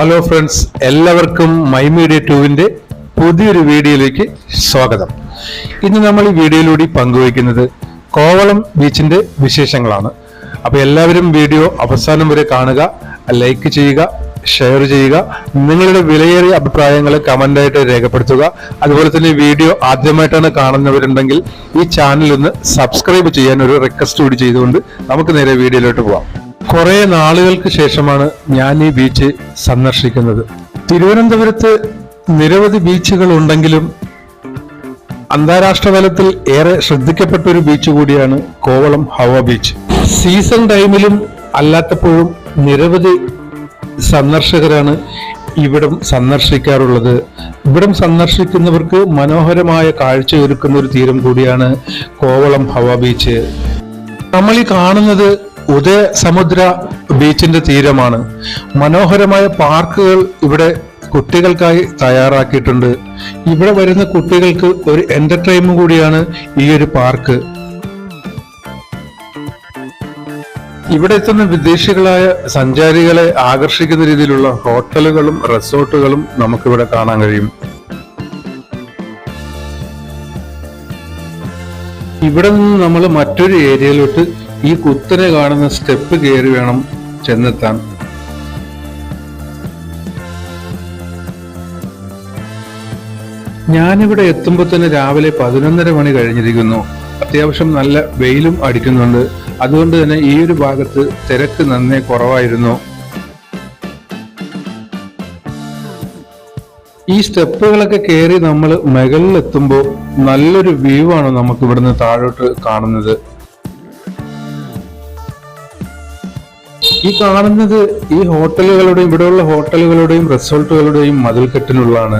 Hello friends, എല്ലാവർക്കും my media 2-ന്റെ പുതിയൊരു വീഡിയോയിലേക്ക് സ്വാഗതം. ഇന്ന് നമ്മൾ ഈ വീഡിയോയിലൂടെ പങ്കുവയ്ക്കുന്നത് കോവളം ബീച്ചിന്റെ വിശേഷങ്ങളാണ്. അപ്പോൾ എല്ലാവരും വീഡിയോ അവസാനം വരെ കാണുക, ലൈക്ക് ചെയ്യുക, ഷെയർ ചെയ്യുക, നിങ്ങളുടെ വിലയേറിയ അഭിപ്രായങ്ങൾ കമന്റായിട്ട് രേഖപ്പെടുത്തുക. അതുപോലെ തന്നെ വീഡിയോ ആദ്യമായിട്ടാണ് കാണുന്നവരുണ്ടെങ്കിൽ ഈ ചാനൽ ഒന്ന് സബ്സ്ക്രൈബ് ചെയ്യാൻ ഒരു റിക്വസ്റ്റ് കൂടി ചെയ്തുകൊണ്ട് നമുക്ക് നേരെ വീഡിയോയിലോട്ട് പോവാം. കുറെ നാളുകൾക്ക് ശേഷമാണ് ഞാൻ ഈ ബീച്ച് സന്ദർശിക്കുന്നത്. തിരുവനന്തപുരത്ത് നിരവധി ബീച്ചുകൾ ഉണ്ടെങ്കിലും അന്താരാഷ്ട്ര തലത്തിൽ ഏറെ ശ്രദ്ധിക്കപ്പെട്ട ഒരു ബീച്ച് കൂടിയാണ് കോവളം ഹവ ബീച്ച്. സീസൺ ടൈമിലും അല്ലാത്തപ്പോഴും നിരവധി സന്ദർശകരാണ് ഇവിടം സന്ദർശിക്കാറുള്ളത്. ഇവിടം സന്ദർശിക്കുന്നവർക്ക് മനോഹരമായ കാഴ്ചയൊരുക്കുന്ന ഒരു തീരം കൂടിയാണ് കോവളം ഹവ ബീച്ച്. നമ്മൾ ഈ കാണുന്നത് ഉദയ സമുദ്ര ബീച്ചിന്റെ തീരമാണ്. മനോഹരമായ പാർക്കുകൾ ഇവിടെ കുട്ടികൾക്കായി തയ്യാറാക്കിയിട്ടുണ്ട്. ഇവിടെ വരുന്ന കുട്ടികൾക്ക് ഒരു എന്റർടൈൻമെന്റ് കൂടിയാണ് ഈ ഒരു പാർക്ക്. ഇവിടെ എത്തുന്ന വിദേശികളായ സഞ്ചാരികളെ ആകർഷിക്കുന്ന രീതിയിലുള്ള ഹോട്ടലുകളും റിസോർട്ടുകളും നമുക്കിവിടെ കാണാൻ കഴിയും. ഇവിടെ നിന്ന് നമ്മൾ മറ്റൊരു ഏരിയയിലോട്ട് ഈ കുത്തനെ കാണുന്ന സ്റ്റെപ്പ് കയറി വേണം ചെന്നെത്താൻ. ഞാനിവിടെ എത്തുമ്പോൾ തന്നെ രാവിലെ 11:30 മണി കഴിഞ്ഞിരിക്കുന്നു. അത്യാവശ്യം നല്ല വെയിലും അടിക്കുന്നുണ്ട്. അതുകൊണ്ട് തന്നെ ഈ ഒരു ഭാഗത്ത് തിരക്ക് നന്നേ കുറവായിരുന്നു. ഈ സ്റ്റെപ്പുകളൊക്കെ കയറി നമ്മൾ മുകളിൽ എത്തുമ്പോൾ നല്ലൊരു വ്യൂ ആണ് നമുക്ക് ഇവിടുന്ന് താഴോട്ട് കാണുന്നത്. ഈ കാണുന്നത് ഈ ഹോട്ടലുകളുടെയും ഇവിടെയുള്ള ഹോട്ടലുകളുടെയും റിസോർട്ടുകളുടെയും മതിൽക്കെട്ടിനുള്ളതാണ്.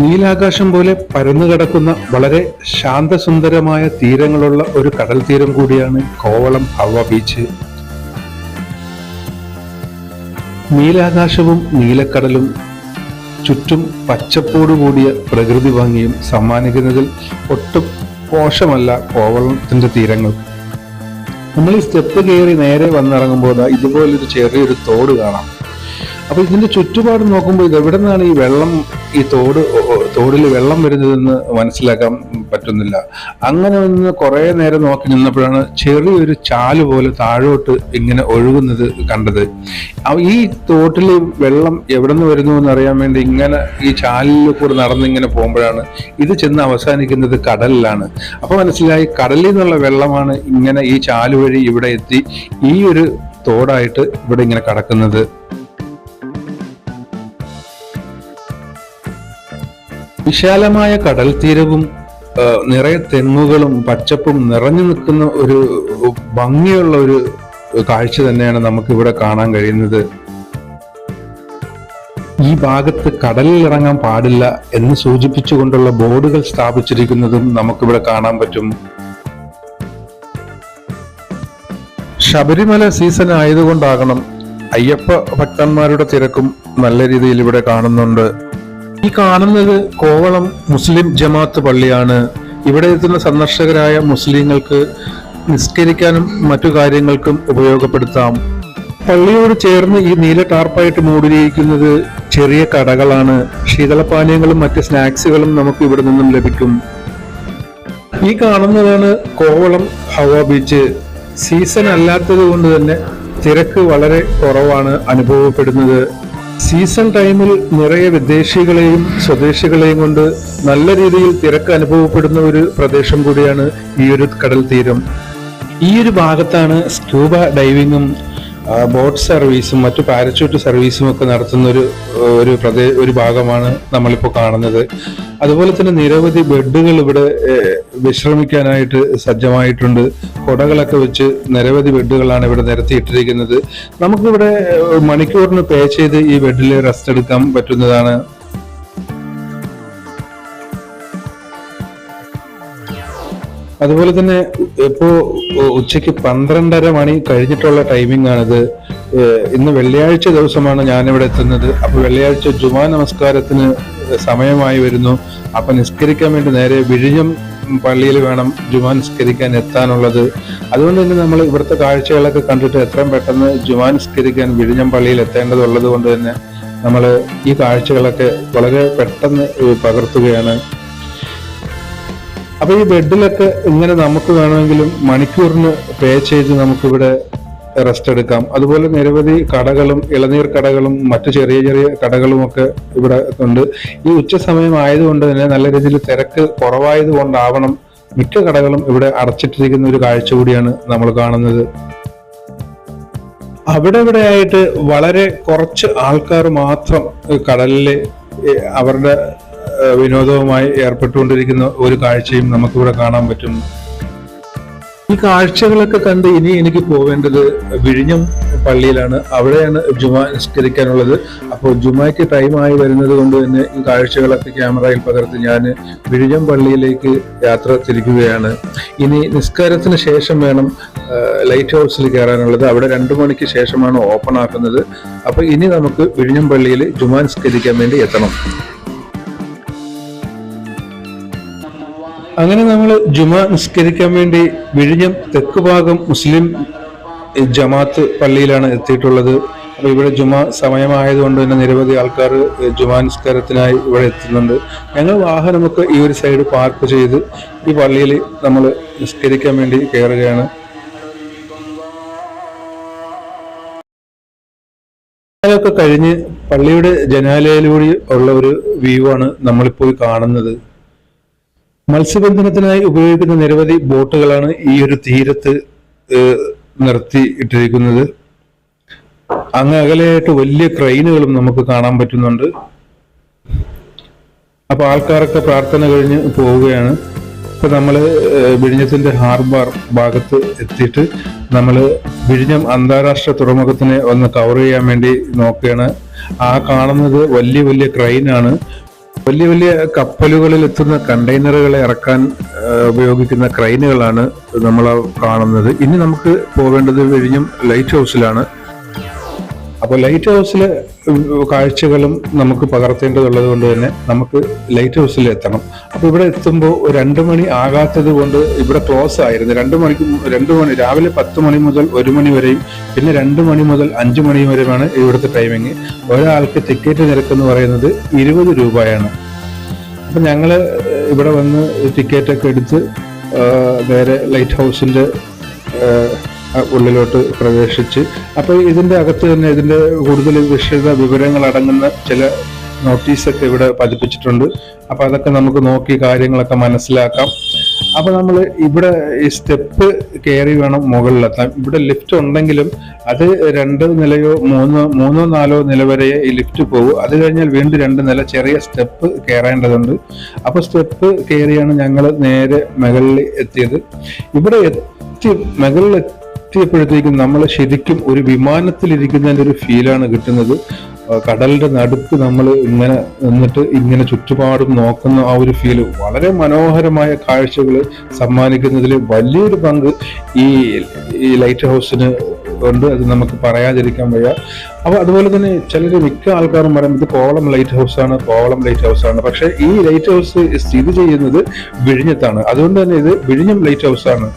നീലാകാശം പോലെ പരന്നു കിടക്കുന്ന വളരെ ശാന്തസുന്ദരമായ തീരങ്ങളുള്ള ഒരു കടൽ തീരം കൂടിയാണ് കോവളം ഹവ ബീച്ച്. നീലാകാശവും നീലക്കടലും ചുറ്റും പച്ചപ്പോടുകൂടിയ പ്രകൃതി ഭംഗിയും സമ്മാനിക്കുന്നതിൽ ഒട്ടും മോശമല്ല കോവളത്തിന്റെ തീരങ്ങൾ. നമ്മൾ ഈ സ്റ്റെപ്പ് കയറി നേരെ വന്നിറങ്ങുമ്പോൾ ഇതുപോലൊരു ചെറിയൊരു തോട് കാണാം. അപ്പൊ ഇതിന്റെ ചുറ്റുപാട് നോക്കുമ്പോൾ ഇത് എവിടെ നിന്നാണ് ഈ വെള്ളം, ഈ തോടിൽ വെള്ളം വരുന്നതെന്ന് മനസ്സിലാക്കാൻ പറ്റുന്നില്ല. അങ്ങനെ ഒന്ന് കുറെ നേരം നോക്കി നിന്നപ്പോഴാണ് ചെറിയൊരു ചാല് പോലെ താഴോട്ട് ഇങ്ങനെ ഒഴുകുന്നത് കണ്ടത്. ഈ തോട്ടിൽ വെള്ളം എവിടെ നിന്ന് വരുന്നു എന്ന് അറിയാൻ വേണ്ടി ഇങ്ങനെ ഈ ചാലിൽ കൂടെ നടന്നിങ്ങനെ പോകുമ്പോഴാണ് ഇത് ചെന്ന് അവസാനിക്കുന്നത് കടലിലാണ്. അപ്പൊ മനസ്സിലായി കടലിൽ നിന്നുള്ള വെള്ളമാണ് ഇങ്ങനെ ഈ ചാല് വഴി ഇവിടെ എത്തി ഈ ഒരു തോടായിട്ട് ഇവിടെ ഇങ്ങനെ കടക്കുന്നത്. വിശാലമായ കടൽ തീരവും നിറയെ തെങ്ങുകളും പച്ചപ്പും നിറഞ്ഞു നിൽക്കുന്ന ഒരു ഭംഗിയുള്ള ഒരു കാഴ്ച തന്നെയാണ് നമുക്ക് ഇവിടെ കാണാൻ കഴിയുന്നത്. ഈ ഭാഗത്ത് കടലിൽ ഇറങ്ങാൻ പാടില്ല എന്ന് സൂചിപ്പിച്ചുകൊണ്ടുള്ള ബോർഡുകൾ സ്ഥാപിച്ചിരിക്കുന്നതും നമുക്കിവിടെ കാണാൻ പറ്റും. ശബരിമല സീസൺ ആയതുകൊണ്ടാകണം അയ്യപ്പ ഭക്തന്മാരുടെ തിരക്കും നല്ല രീതിയിൽ ഇവിടെ കാണുന്നുണ്ട്. ഈ കാണുന്നത് കോവളം മുസ്ലിം ജമാഅത്ത് പള്ളിയാണ്. ഇവിടെ എത്തുന്ന സന്ദർശകരായ മുസ്ലിങ്ങൾക്ക് നിസ്കരിക്കാനും മറ്റു കാര്യങ്ങൾക്കും ഉപയോഗപ്പെടുത്താം. പള്ളിയോട് ചേർന്ന് ഈ നീല ടാർപ്പായിട്ട് മൂടിയിരിക്കുന്നത് ചെറിയ കടകളാണ്. ശീതളപാനീയങ്ങളും മറ്റ് സ്നാക്സുകളും നമുക്ക് ഇവിടെ നിന്നും ലഭിക്കും. ഈ കാണുന്നതാണ് കോവളം ഹവ ബീച്ച്. സീസൺ അല്ലാത്തത് കൊണ്ട് തന്നെ തിരക്ക് വളരെ കുറവാണ് അനുഭവപ്പെടുന്നത്. സീസൺ ടൈമിൽ നിറയെ വിദേശികളെയും സ്വദേശികളെയും കൊണ്ട് നല്ല രീതിയിൽ തിരക്ക് അനുഭവപ്പെടുന്ന ഒരു പ്രദേശം കൂടിയാണ് ഈ ഒരു കടൽ തീരം. ഈ ഒരു ഭാഗത്താണ് സ്കൂബ ഡൈവിങ്ങും ബോട്ട് സർവീസും മറ്റു പാരച്യൂട്ട് സർവീസും ഒക്കെ നടത്തുന്ന ഒരു ഭാഗമാണ് നമ്മളിപ്പോൾ കാണുന്നത്. അതുപോലെ തന്നെ നിരവധി ബെഡുകൾ ഇവിടെ വിശ്രമിക്കാനായിട്ട് സജ്ജമായിട്ടുണ്ട്. കുടകളൊക്കെ വെച്ച് നിരവധി ബെഡുകളാണ് ഇവിടെ നിരത്തിയിട്ടിരിക്കുന്നത്. നമുക്കിവിടെ മണിക്കൂറിന് പേ ചെയ്ത് ഈ ബെഡിൽ റെസ്റ്റ് എടുക്കാൻ പറ്റുന്നതാണ്. അതുപോലെ തന്നെ ഇപ്പോ ഉച്ചയ്ക്ക് 12:30 മണി കഴിഞ്ഞിട്ടുള്ള ടൈമിംഗ് ആണിത്. ഇന്ന് വെള്ളിയാഴ്ച ദിവസമാണ് ഞാനിവിടെ എത്തുന്നത്. അപ്പൊ വെള്ളിയാഴ്ച ജുമാ നമസ്കാരത്തിന് സമയമായി വരുന്നു. അപ്പൊ നിസ്കരിക്കാൻ വേണ്ടി നേരെ വിഴിഞ്ഞം പള്ളിയിൽ വേണം ജുമാ നിസ്കരിക്കാൻ എത്താനുള്ളത്. അതുകൊണ്ട് തന്നെ നമ്മൾ ഇവിടുത്തെ കാഴ്ചകളൊക്കെ കണ്ടിട്ട് എത്രയും പെട്ടെന്ന് ജുമാ നിസ്കരിക്കാൻ വിഴിഞ്ഞം പള്ളിയിൽ എത്തേണ്ടതുള്ളത് കൊണ്ട് തന്നെ നമ്മൾ ഈ കാഴ്ചകളൊക്കെ വളരെ പെട്ടെന്ന് പകർത്തുകയാണ്. അപ്പൊ ഈ ബെഡിലൊക്കെ ഇങ്ങനെ നമുക്ക് വേണമെങ്കിലും മണിക്കൂറിന് പേ ചെയ്ത് നമുക്കിവിടെ റെസ്റ്റ് എടുക്കാം. അതുപോലെ നിരവധി കടകളും ഇളനീർ കടകളും മറ്റു ചെറിയ ചെറിയ കടകളും ഒക്കെ ഇവിടെ ഉണ്ട്. ഈ ഉച്ച സമയം ആയതുകൊണ്ട് തന്നെ നല്ല രീതിയിൽ തിരക്ക് കുറവായത് കൊണ്ടാവണം മിക്ക കടകളും ഇവിടെ അടച്ചിട്ടിരിക്കുന്ന ഒരു കാഴ്ച കൂടിയാണ് നമ്മൾ കാണുന്നത്. അവിടെ ഇവിടെ ആയിട്ട് വളരെ കുറച്ച് ആൾക്കാർ മാത്രം കടലിലെ അവരുടെ വിനോദവുമായി ഏർപ്പെട്ടുകൊണ്ടിരിക്കുന്ന ഒരു കാഴ്ചയും നമുക്കിവിടെ കാണാൻ പറ്റും. ഈ കാഴ്ചകളൊക്കെ കണ്ട് ഇനി എനിക്ക് പോവേണ്ടത് വിഴിഞ്ഞം പള്ളിയിലാണ്. അവിടെയാണ് ജുമാ നിസ്കരിക്കാനുള്ളത്. അപ്പോൾ ജുമായ്ക്ക് ടൈമായി വരുന്നത് കൊണ്ട് തന്നെ ഈ കാഴ്ചകളൊക്കെ ക്യാമറയിൽ പകർത്തി ഞാൻ വിഴിഞ്ഞം പള്ളിയിലേക്ക് യാത്ര തിരിക്കുകയാണ്. ഇനി നിസ്കാരത്തിന് ശേഷം വേണം ലൈറ്റ് ഹൗസിൽ കയറാനുള്ളത്. അവിടെ 2 മണിക്ക് ശേഷമാണ് ഓപ്പൺ ആക്കുന്നത്. അപ്പൊ ഇനി നമുക്ക് വിഴിഞ്ഞം പള്ളിയിൽ ജുമാ നിസ്കരിക്കാൻ വേണ്ടി എത്തണം. അങ്ങനെ നമ്മൾ ജുമാ നിസ്കരിക്കാൻ വേണ്ടി വിഴിഞ്ഞം തെക്ക് ഭാഗം മുസ്ലിം ജമാഅത്ത് പള്ളിയിലാണ് എത്തിയിട്ടുള്ളത്. അപ്പൊ ഇവിടെ ജുമാ സമയമായതുകൊണ്ട് തന്നെ നിരവധി ആൾക്കാർ ജുമാ നിസ്കാരത്തിനായി ഇവിടെ എത്തുന്നുണ്ട്. ഞങ്ങൾ വാഹനമൊക്കെ ഈ ഒരു സൈഡ് പാർക്ക് ചെയ്ത് ഈ പള്ളിയിൽ നമ്മൾ നിസ്കരിക്കാൻ വേണ്ടി കയറുകയാണ്. അതൊക്കെ കഴിഞ്ഞ് പള്ളിയുടെ ജനാലയിലൂടെ ഉള്ള ഒരു വ്യൂ ആണ് നമ്മളിപ്പോൾ കാണുന്നത്. മത്സ്യബന്ധനത്തിനായി ഉപയോഗിക്കുന്ന നിരവധി ബോട്ടുകളാണ് ഈ ഒരു തീരത്ത് നിർത്തി ഇട്ടിരിക്കുന്നത്. അങ്ങ് അകലെയായിട്ട് വലിയ ക്രെയിനുകളും നമുക്ക് കാണാൻ പറ്റുന്നുണ്ട്. അപ്പൊ ആൾക്കാരൊക്കെ പ്രാർത്ഥന കഴിഞ്ഞ് പോവുകയാണ്. ഇപ്പൊ നമ്മള് വിഴിഞ്ഞത്തിന്റെ ഹാർബർ ഭാഗത്ത് എത്തിയിട്ട് നമ്മൾ വിഴിഞ്ഞം അന്താരാഷ്ട്ര തുറമുഖത്തിനെ ഒന്ന് കവർ ചെയ്യാൻ വേണ്ടി നോക്കുകയാണ്. ആ കാണുന്നത് വലിയ വലിയ ക്രെയിനാണ്. വലിയ വലിയ കപ്പലുകളിൽ എത്തുന്ന കണ്ടെയ്നറുകളെ ഇറക്കാൻ ഉപയോഗിക്കുന്ന ക്രെയിനുകളാണ് നമ്മൾ കാണുന്നത്. ഇനി നമുക്ക് പോവേണ്ടത് വിഴിഞ്ഞം ലൈറ്റ് ഹൗസിലാണ്. അപ്പോൾ ലൈറ്റ് ഹൗസിലെ കാഴ്ചകളും നമുക്ക് പകർത്തേണ്ടതുള്ളത് കൊണ്ട് തന്നെ നമുക്ക് ലൈറ്റ് ഹൗസിൽ എത്തണം. അപ്പോൾ ഇവിടെ എത്തുമ്പോൾ 2 മണി ആകാത്തത് കൊണ്ട് ഇവിടെ ക്ലോസ് ആയിരുന്നു. 2 മണി രാവിലെ 10 മണി മുതൽ 1 മണി വരെയും പിന്നെ 2 മണി മുതൽ 5 മണി വരെയുമാണ് ഇവിടുത്തെ ടൈമിങ്. ഒരാൾക്ക് ടിക്കറ്റ് നിരക്ക് എന്ന് പറയുന്നത് 20 രൂപയാണ്. അപ്പൊ ഞങ്ങള് ഇവിടെ വന്ന് ടിക്കറ്റൊക്കെ എടുത്ത് നേരെ ലൈറ്റ് ഹൗസിന്റെ ഉള്ളിലോട്ട് പ്രവേശിച്ച് അപ്പൊ ഇതിന്റെ അകത്ത് തന്നെ ഇതിന്റെ കൂടുതൽ വിശദ വിവരങ്ങൾ അടങ്ങുന്ന ചില നോട്ടീസൊക്കെ ഇവിടെ പതിപ്പിച്ചിട്ടുണ്ട്. അപ്പൊ അതൊക്കെ നമുക്ക് നോക്കി കാര്യങ്ങളൊക്കെ മനസ്സിലാക്കാം. അപ്പൊ നമ്മൾ ഇവിടെ ഈ സ്റ്റെപ്പ് കയറി വേണം മുകളിലെത്താൻ. ഇവിടെ ലിഫ്റ്റ് ഉണ്ടെങ്കിലും അത് 2 നിലയോ 3 4 നില വരെ ഈ ലിഫ്റ്റ് പോകും. അത് കഴിഞ്ഞാൽ വീണ്ടും 2 നില ചെറിയ സ്റ്റെപ്പ് കയറേണ്ടതുണ്ട്. അപ്പൊ സ്റ്റെപ്പ് കയറിയാണ് ഞങ്ങൾ നേരെ മുകളിൽ എത്തിയത്. ഇവിടെ മുകളിൽ എത്തിയപ്പോഴത്തേക്കും നമ്മൾ ശരിക്കും ഒരു വിമാനത്തിലിരിക്കുന്നതിന്റെ ഒരു ഫീലാണ് കിട്ടുന്നത്. കടലിന്റെ നടുക്ക് നമ്മൾ ഇങ്ങനെ നിന്നിട്ട് ഇങ്ങനെ ചുറ്റുപാടും നോക്കുന്ന ആ ഒരു ഫീല് വളരെ മനോഹരമായ കാഴ്ചകൾ സമ്മാനിക്കുന്നതിൽ വലിയൊരു പങ്ക് ഈ ലൈറ്റ് ഹൗസിന് ഉണ്ട്. അത് നമുക്ക് പറയാതിരിക്കാൻ വയ്യ. അപ്പൊ അതുപോലെ തന്നെ മിക്ക ആൾക്കാരും പറയുന്നത് കോവളം ലൈറ്റ് ഹൗസ് ആണ്. പക്ഷെ ഈ ലൈറ്റ് ഹൗസ് സ്ഥിതി ചെയ്യുന്നത് വിഴിഞ്ഞത്താണ്. അതുകൊണ്ട് തന്നെ ഇത് വിഴിഞ്ഞം ലൈറ്റ് ഹൗസ് ആണ്.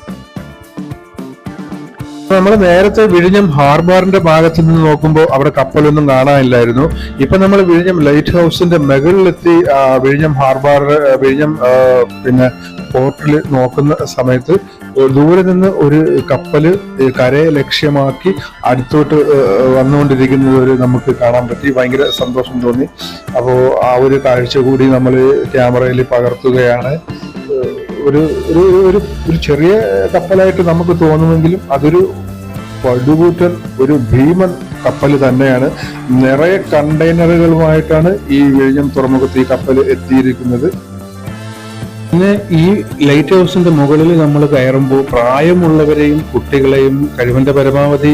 നമ്മൾ നേരത്തെ വിഴിഞ്ഞം ഹാർബറിന്റെ ഭാഗത്ത് നിന്ന് നോക്കുമ്പോൾ അവിടെ കപ്പലൊന്നും കാണാനില്ലായിരുന്നു. ഇപ്പൊ നമ്മൾ വിഴിഞ്ഞം ലൈറ്റ് ഹൗസിന്റെ മുകളിലെത്തി വിഴിഞ്ഞം പിന്നെ പോർട്ടിൽ നോക്കുന്ന സമയത്ത് ദൂരെ നിന്ന് ഒരു കപ്പല് കരയെ ലക്ഷ്യമാക്കി അടുത്തോട്ട് വന്നുകൊണ്ടിരിക്കുന്നത് നമുക്ക് കാണാൻ പറ്റി. ഭയങ്കര സന്തോഷം തോന്നി. അപ്പോ ആ ഒരു കാഴ്ച കൂടി നമ്മൾ ക്യാമറയിൽ പകർത്തുകയാണ്. ഒരു ചെറിയ കപ്പലായിട്ട് നമുക്ക് തോന്നുമെങ്കിലും അതൊരു പടുകൂറ്റൻ ഒരു ഭീമൻ കപ്പൽ തന്നെയാണ്. നിറയെ കണ്ടെയ്നറുകളുമായിട്ടാണ് ഈ വിഴിഞ്ഞം തുറമുഖത്ത് ഈ കപ്പൽ എത്തിയിരിക്കുന്നത്. പിന്നെ ഈ ലൈറ്റ് ഹൗസിന്റെ മുകളിൽ നമ്മൾ കയറുമ്പോൾ പ്രായമുള്ളവരെയും കുട്ടികളെയും കഴിവിന്റെ പരമാവധി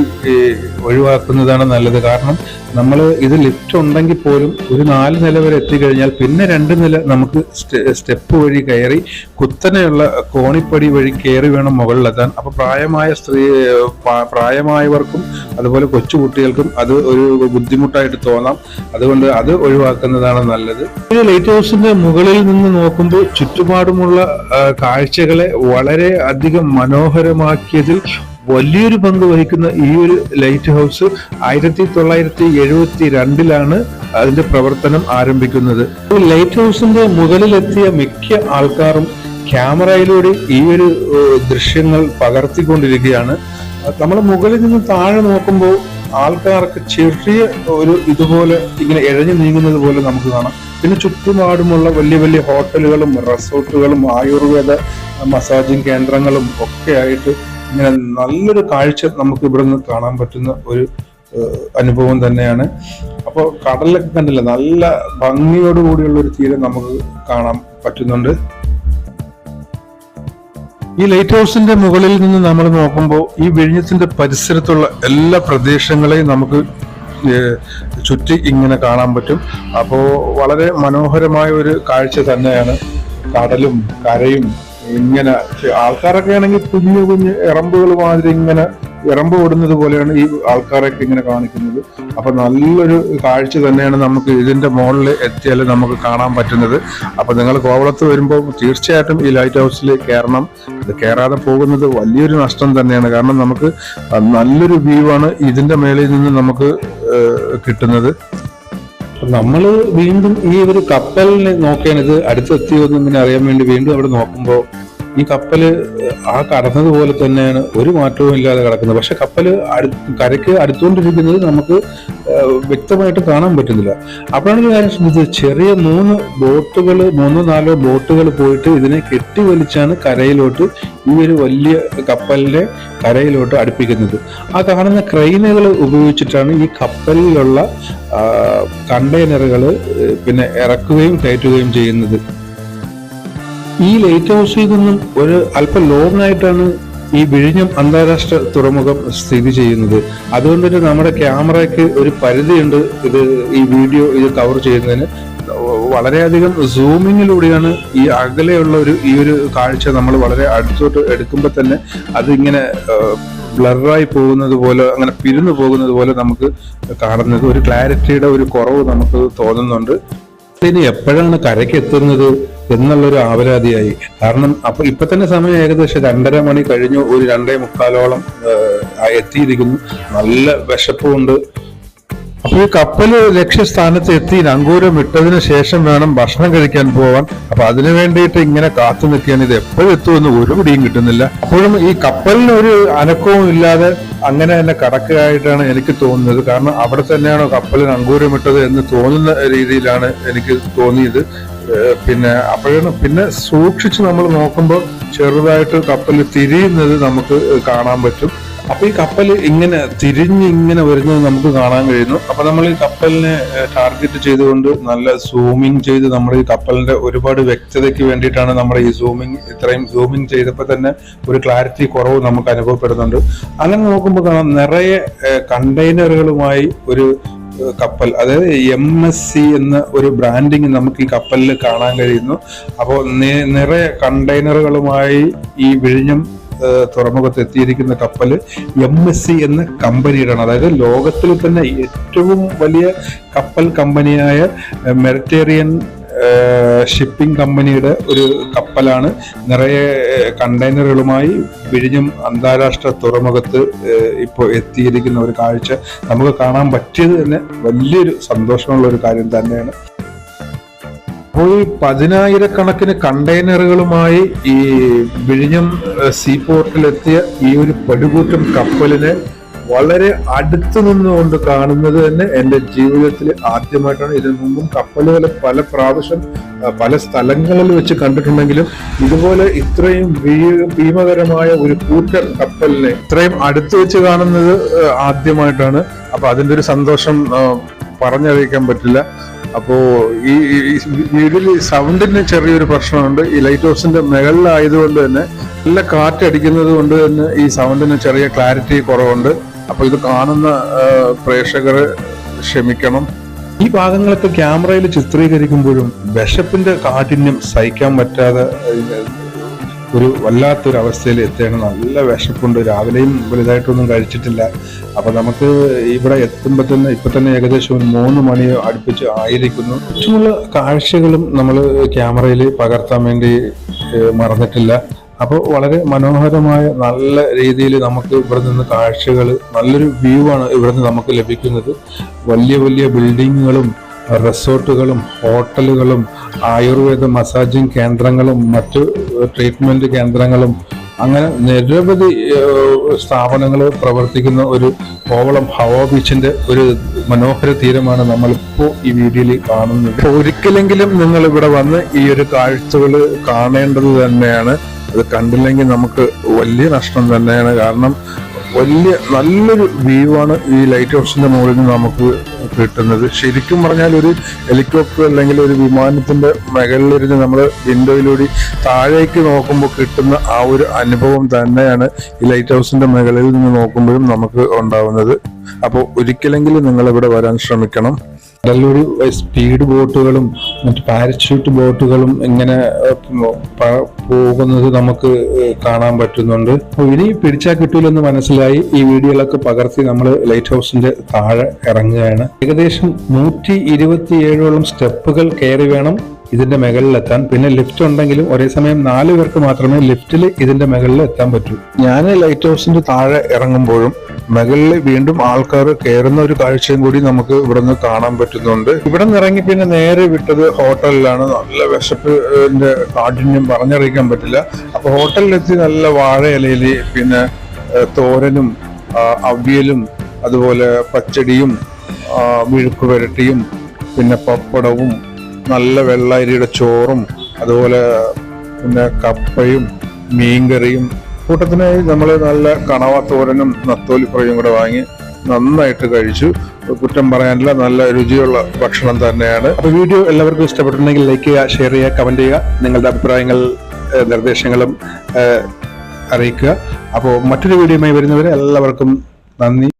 ഒഴിവാക്കുന്നതാണ് നല്ലത്. കാരണം നമ്മൾ ഇത് ലിഫ്റ്റ് ഉണ്ടെങ്കിൽ പോലും ഒരു 4 നില വരെ എത്തിക്കഴിഞ്ഞാൽ പിന്നെ 2 നില നമുക്ക് സ്റ്റെപ്പ് വഴി കയറി കുത്തനെയുള്ള കോണിപ്പടി വഴി കയറി വേണം മുകളിലെത്താൻ. അപ്പൊ പ്രായമായവർക്കും അതുപോലെ കൊച്ചുകുട്ടികൾക്കും അത് ഒരു ബുദ്ധിമുട്ടായിട്ട് തോന്നാം. അതുകൊണ്ട് അത് ഒഴിവാക്കുന്നതാണ് നല്ലത്. ലൈറ്റ് ഹൗസിന്റെ മുകളിൽ നിന്ന് നോക്കുമ്പോൾ ചുറ്റുപാട് ചുറ്റുപാടുമുള്ള കാഴ്ചകളെ വളരെ അധികം മനോഹരമാക്കിയതിൽ വലിയൊരു പങ്ക് വഹിക്കുന്ന ഈ ഒരു ലൈറ്റ് ഹൗസ് 1972 അതിന്റെ പ്രവർത്തനം ആരംഭിക്കുന്നത്. ഈ ലൈറ്റ് ഹൗസിന്റെ മുകളിലെത്തിയ മിക്ക ആൾക്കാരും ക്യാമറയിലൂടെ ഈ ഒരു ദൃശ്യങ്ങൾ പകർത്തിക്കൊണ്ടിരിക്കുകയാണ്. നമ്മൾ മുകളിൽ നിന്ന് താഴെ നോക്കുമ്പോൾ ആൾക്കാർക്ക് ചെറിയ ഒരു ഇതുപോലെ ഇങ്ങനെ ഇഴഞ്ഞു നീങ്ങുന്നത് പോലെ നമുക്ക് കാണാം. പിന്നെ ചുറ്റുപാടുമുള്ള വലിയ വലിയ ഹോട്ടലുകളും റിസോർട്ടുകളും ആയുർവേദ മസാജിങ് കേന്ദ്രങ്ങളും ഒക്കെ ആയിട്ട് ഇങ്ങനെ നല്ലൊരു കാഴ്ച നമുക്ക് ഇവിടെ നിന്ന് കാണാൻ പറ്റുന്ന ഒരു അനുഭവം തന്നെയാണ്. അപ്പോൾ കടലൊക്കെ കണ്ടില്ല, നല്ല ഭംഗിയോടുകൂടിയുള്ള ഒരു തീരം നമുക്ക് കാണാൻ പറ്റുന്നുണ്ട്. ഈ ലൈറ്റ് ഹൗസിന്റെ മുകളിൽ നിന്ന് നമ്മൾ നോക്കുമ്പോൾ ഈ വിഴിഞ്ഞത്തിന്റെ പരിസരത്തുള്ള എല്ലാ പ്രദേശങ്ങളെയും നമുക്ക് ചുറ്റി ഇങ്ങനെ കാണാൻ പറ്റും. അപ്പോൾ വളരെ മനോഹരമായ ഒരു കാഴ്ച തന്നെയാണ്. കടലും കരയും ഇങ്ങനെ, ആൾക്കാരൊക്കെ ആണെങ്കിൽ കുഞ്ഞു കുഞ്ഞു എറമ്പുകൾ മാതിരി ഇങ്ങനെ എറമ്പ് ഓടുന്നത് പോലെയാണ് ഈ ആൾക്കാരൊക്കെ ഇങ്ങനെ കാണിക്കുന്നത്. അപ്പൊ നല്ലൊരു കാഴ്ച തന്നെയാണ് നമുക്ക് ഇതിന്റെ മുകളിൽ എത്തിയാൽ നമുക്ക് കാണാൻ പറ്റുന്നത്. അപ്പൊ നിങ്ങൾ കോവളത്ത് വരുമ്പോൾ തീർച്ചയായിട്ടും ഈ ലൈറ്റ് ഹൗസിൽ കയറണം. ഇത് കയറാതെ പോകുന്നത് വലിയൊരു നഷ്ടം തന്നെയാണ്. കാരണം നമുക്ക് നല്ലൊരു വ്യൂ ആണ് ഇതിന്റെ മേളിൽ നിന്ന് നമുക്ക് കിട്ടുന്നത്. നമ്മൾ വീണ്ടും ഈ ഒരു കപ്പലിനെ നോക്കിയാണ് ഇത് അടുത്തെത്തിയോന്ന് ഇങ്ങനെ അറിയാൻ വേണ്ടി വീണ്ടും അവിടെ നോക്കുമ്പോൾ ഈ കപ്പല് ആ കടന്നതുപോലെ തന്നെയാണ്, ഒരു മാറ്റവും ഇല്ലാതെ കിടക്കുന്നത്. പക്ഷെ കപ്പല് കരയ്ക്ക് അടുത്തുകൊണ്ടിരിക്കുന്നത് നമുക്ക് വ്യക്തമായിട്ട് കാണാൻ പറ്റുന്നില്ല. അപ്പോഴാണ് ഒരു കാര്യം ശ്രദ്ധിച്ചത്, ചെറിയ 3-4 ബോട്ടുകൾ പോയിട്ട് ഇതിനെ കെട്ടിവലിച്ചാണ് കരയിലോട്ട് ഈ ഒരു വലിയ കപ്പലിനെ കരയിലോട്ട് അടുപ്പിക്കുന്നത്. ആ കാണുന്ന ക്രെയിനുകൾ ഉപയോഗിച്ചിട്ടാണ് ഈ കപ്പലിലുള്ള കണ്ടെയ്നറുകൾ പിന്നെ ഇറക്കുകയും കയറ്റുകയും ചെയ്യുന്നത്. ഈ ലൈറ്റ് ഹൗസിൽ നിന്നും ഒരു അല്പം ലോങ് ആയിട്ടാണ് ഈ വിഴിഞ്ഞം അന്താരാഷ്ട്ര തുറമുഖം സ്ഥിതി ചെയ്യുന്നത്. അതുകൊണ്ട് തന്നെ നമ്മുടെ ക്യാമറയ്ക്ക് ഒരു പരിധിയുണ്ട് ഈ വീഡിയോ കവർ ചെയ്യുന്നതിന്. വളരെയധികം സൂമിങ്ങിലൂടെയാണ് ഈ അകലെയുള്ള ഈ ഒരു കാഴ്ച നമ്മൾ വളരെ അടുത്തോട്ട് എടുക്കുമ്പോൾ തന്നെ അതിങ്ങനെ ബ്ലറായി പോകുന്നത് പോലെ, അങ്ങനെ പിരിഞ്ഞു പോകുന്നത് പോലെ നമുക്ക് കാണുന്നത്. ഒരു ക്ലാരിറ്റിയുടെ ഒരു കുറവ് നമുക്ക് തോന്നുന്നുണ്ട്. ഇനി എപ്പോഴാണ് കരയ്ക്ക് എത്തുന്നത് എന്നുള്ളൊരു ആവലാതിയായി. കാരണം ഇപ്പൊ തന്നെ സമയം ഏകദേശം 2:30 മണി കഴിഞ്ഞു. ഒരു 2:45 എത്തിയിരിക്കുന്നു. നല്ല വിശപ്പുണ്ട്. അപ്പൊ ഈ കപ്പല് ലക്ഷ്യസ്ഥാനത്ത് എത്തി നങ്കൂരം ഇട്ടതിന് ശേഷം വേണം ഭക്ഷണം കഴിക്കാൻ പോവാൻ. അപ്പൊ അതിനു വേണ്ടിയിട്ട് ഇങ്ങനെ കാത്തു നിൽക്കുകയാണ്. ഇത് എപ്പോഴും എത്തുമെന്ന് ഒരു പിടിയും കിട്ടുന്നില്ല. അപ്പോഴും ഈ കപ്പലിന് ഒരു അനക്കവും ഇല്ലാതെ അങ്ങനെ തന്നെ കടക്കുകയായിട്ടാണ് എനിക്ക് തോന്നുന്നത്. കാരണം അവിടെ തന്നെയാണോ കപ്പലിന് നങ്കൂരം ഇട്ടത് എന്ന് തോന്നുന്ന രീതിയിലാണ് എനിക്ക് തോന്നിയത്. പിന്നെ സൂക്ഷിച്ച് നമ്മൾ നോക്കുമ്പോൾ ചെറുതായിട്ട് കപ്പൽ തിരിയുന്നത് നമുക്ക് കാണാൻ പറ്റും. അപ്പൊ ഈ കപ്പൽ ഇങ്ങനെ തിരിഞ്ഞിങ്ങനെ വരുന്നത് നമുക്ക് കാണാൻ കഴിയുന്നു. അപ്പൊ നമ്മൾ ഈ കപ്പലിനെ ടാർഗറ്റ് ചെയ്തുകൊണ്ട് നല്ല സൂമിങ് ചെയ്ത് നമ്മൾ ഈ കപ്പലിന്റെ ഒരുപാട് വ്യക്തതയ്ക്ക് വേണ്ടിയിട്ടാണ് നമ്മൾ ഈ ഇത്രയും സൂമിങ് ചെയ്തപ്പോൾ തന്നെ ഒരു ക്ലാരിറ്റി കുറവ് നമുക്ക് അനുഭവപ്പെടുന്നുണ്ട്. അങ്ങനെ നോക്കുമ്പോൾ കാണാം നിറയെ കണ്ടെയ്നറുകളുമായി ഒരു കപ്പൽ, അതായത് MSC എന്ന ഒരു ബ്രാൻഡിങ് നമുക്ക് ഈ കപ്പലിൽ കാണാൻ കഴിയുന്നു. അപ്പോൾ നിറയെ കണ്ടെയ്നറുകളുമായി ഈ വിഴിഞ്ഞം തുറമുഖത്ത് എത്തിയിരിക്കുന്ന കപ്പല് MSC എന്ന കമ്പനിയുടെയാണ്. അതായത് ലോകത്തിൽ തന്നെ ഏറ്റവും വലിയ കപ്പൽ കമ്പനിയായ മെഡിറ്ററേനിയൻ ഷിപ്പിംഗ് കമ്പനിയുടെ ഒരു കപ്പലാണ്. നിറയെ കണ്ടെയ്നറുകളുമായി വിഴിഞ്ഞം അന്താരാഷ്ട്ര തുറമുഖത്ത് ഇപ്പോൾ എത്തിയിരിക്കുന്ന ഒരു കാഴ്ച നമുക്ക് കാണാൻ പറ്റിയത് തന്നെ വലിയൊരു സന്തോഷമുള്ള ഒരു കാര്യം തന്നെയാണ്. അപ്പോൾ ഈ 10,000-കണക്കിന് കണ്ടെയ്നറുകളുമായി ഈ വിഴിഞ്ഞം സീപോർട്ടിലെത്തിയ ഈ ഒരു പടുകൂറ്റൻ കപ്പലിനെ വളരെ അടുത്തു നിന്നുകൊണ്ട് കാണുന്നത് തന്നെ എൻ്റെ ജീവിതത്തിൽ ആദ്യമായിട്ടാണ്. ഇതിനു മുമ്പും കപ്പലുകൾ പല പ്രാവശ്യം പല സ്ഥലങ്ങളിൽ വെച്ച് കണ്ടിട്ടുണ്ടെങ്കിലും ഇതുപോലെ ഇത്രയും ഭീമകരമായ ഒരു കൂറ്റൻ കപ്പലിനെ ഇത്രയും അടുത്ത് വെച്ച് കാണുന്നത് ആദ്യമായിട്ടാണ്. അപ്പൊ അതിൻ്റെ ഒരു സന്തോഷം പറഞ്ഞറിയിക്കാൻ പറ്റില്ല. അപ്പോ ഈ വീട്ടിൽ സൗണ്ടിന് ചെറിയൊരു പ്രശ്നമുണ്ട്. ഈ ലൈറ്റ് ഹൗസിന്റെ മുകളിലായതുകൊണ്ട് തന്നെ നല്ല കാറ്റടിക്കുന്നത് കൊണ്ട് തന്നെ ഈ സൗണ്ടിന് ചെറിയ ക്ലാരിറ്റി കുറവുണ്ട്. അപ്പൊ ഇത് കാണുന്ന പ്രേക്ഷകർ ക്ഷമിക്കണം. ഈ ഭാഗങ്ങളൊക്കെ ക്യാമറയിൽ ചിത്രീകരിക്കുമ്പോഴും വിശപ്പിന്റെ കാഠിന്യം സഹിക്കാൻ പറ്റാതെ ഒരു വല്ലാത്തൊരു അവസ്ഥയിൽ എത്തുകയാണ്. നല്ല വിശപ്പുണ്ട്, രാവിലെയും വലുതായിട്ടൊന്നും കഴിച്ചിട്ടില്ല. അപ്പൊ നമുക്ക് ഇവിടെ എത്തുമ്പോൾ തന്നെ ഇപ്പൊ തന്നെ ഏകദേശം ഒരു 3 മണി അടുപ്പിച്ച് ആയിരിക്കുന്നു. ചുറ്റുമുള്ള കാഴ്ചകളും നമ്മൾ ക്യാമറയിൽ പകർത്താൻ വേണ്ടി മറന്നിട്ടില്ല. അപ്പോൾ വളരെ മനോഹരമായ നല്ല രീതിയിൽ നമുക്ക് ഇവിടെ നിന്ന് കാഴ്ചകൾ, നല്ലൊരു വ്യൂ ആണ് ഇവിടെ നിന്ന് നമുക്ക് ലഭിക്കുന്നത്. വലിയ വലിയ ബിൽഡിങ്ങുകളും റിസോർട്ടുകളും ഹോട്ടലുകളും ആയുർവേദ മസാജിങ് കേന്ദ്രങ്ങളും മറ്റു ട്രീറ്റ്മെന്റ് കേന്ദ്രങ്ങളും അങ്ങനെ നിരവധി സ്ഥാപനങ്ങൾ പ്രവർത്തിക്കുന്ന ഒരു കോവളം ഹവാ ബീച്ചിന്റെ ഒരു മനോഹര തീരമാണ് നമ്മളിപ്പോൾ ഈ വീഡിയോയിൽ കാണുന്നത്. ഒരിക്കലെങ്കിലും നിങ്ങൾ ഇവിടെ വന്ന് ഈ ഒരു കാഴ്ചകൾ കാണേണ്ടത് തന്നെയാണ്. അത് കണ്ടില്ലെങ്കിൽ നമുക്ക് വലിയ നഷ്ടം തന്നെയാണ്. കാരണം നല്ലൊരു വ്യൂ ആണ് ഈ ലൈറ്റ് ഹൗസിന്റെ മുകളിൽ നിന്ന് നമുക്ക് കിട്ടുന്നത്. ശരിക്കും പറഞ്ഞാൽ ഒരു ഹെലികോപ്റ്റർ അല്ലെങ്കിൽ ഒരു വിമാനത്തിന്റെ മുകളിലിരുന്ന് നമ്മൾ വിൻഡോയിലൂടെ താഴേക്ക് നോക്കുമ്പോൾ കിട്ടുന്ന ആ ഒരു അനുഭവം തന്നെയാണ് ഈ ലൈറ്റ് ഹൗസിന്റെ മുകളിൽ നിന്ന് നോക്കുമ്പോഴും നമുക്ക് ഉണ്ടാവുന്നത്. അപ്പോൾ ഒരിക്കലെങ്കിലും നിങ്ങൾ ഇവിടെ വരാൻ ശ്രമിക്കണം. കടലിലൂടെ സ്പീഡ് ബോട്ടുകളും മറ്റ് പാരച്യൂട്ട് ബോട്ടുകളും ഇങ്ങനെ പോകുന്നത് നമുക്ക് കാണാൻ പറ്റുന്നുണ്ട്. ഇനി പിടിച്ചാൽ കിട്ടൂലെന്ന് മനസ്സിലായി ഈ വീഡിയോകളൊക്കെ പകർത്തി നമ്മൾ ലൈറ്റ് ഹൗസിന്റെ താഴെ ഇറങ്ങുകയാണ്. ഏകദേശം 127ഓളം സ്റ്റെപ്പുകൾ കയറി വേണം ഇതിന്റെ മുകളിലെത്താൻ. പിന്നെ ലിഫ്റ്റ് ഉണ്ടെങ്കിലും ഒരേ സമയം 4 പേർക്ക് മാത്രമേ ലിഫ്റ്റിൽ ഇതിന്റെ മുകളിൽ എത്താൻ പറ്റൂ. ഞാൻ ലൈറ്റ് ഹൗസിന്റെ താഴെ ഇറങ്ങുമ്പോഴും മുകളിൽ വീണ്ടും ആൾക്കാർ കയറുന്ന ഒരു കാഴ്ചയും കൂടി നമുക്ക് ഇവിടെ നിന്ന് കാണാൻ പറ്റുന്നുണ്ട്. ഇവിടെ നിന്ന് ഇറങ്ങി പിന്നെ നേരെ വിട്ടത് ഹോട്ടലിലാണ്. നല്ല വിശപ്പിന്റെ കാഠിന്യം പറഞ്ഞറിയിക്കാൻ പറ്റില്ല. അപ്പൊ ഹോട്ടലിലെത്തി നല്ല വാഴയിലയിൽ പിന്നെ തോരനും അവിയലും അതുപോലെ പച്ചടിയും വിഴുക്ക് വരട്ടിയും പിന്നെ പപ്പടവും നല്ല വെള്ളരിയുടെ ചോറും അതുപോലെ പിന്നെ കപ്പയും മീൻകറിയും കൂട്ടത്തിനായി നമ്മൾ നല്ല കണവ തോരനും നത്തോലി ഫ്രൈയും കൂടെ വാങ്ങി നന്നായിട്ട് കഴിച്ചു. കുറ്റം പറയാനില്ല, നല്ല രുചിയുള്ള ഭക്ഷണം തന്നെയാണ്. അപ്പൊ വീഡിയോ എല്ലാവർക്കും ഇഷ്ടപ്പെട്ടിട്ടുണ്ടെങ്കിൽ ലൈക്ക് ചെയ്യുക, ഷെയർ ചെയ്യുക, കമന്റ് ചെയ്യുക, നിങ്ങളുടെ അഭിപ്രായങ്ങൾ നിർദ്ദേശങ്ങളും അറിയിക്കുക. അപ്പോൾ മറ്റൊരു വീഡിയോയുമായി വരുന്നവരെ എല്ലാവർക്കും നന്ദി.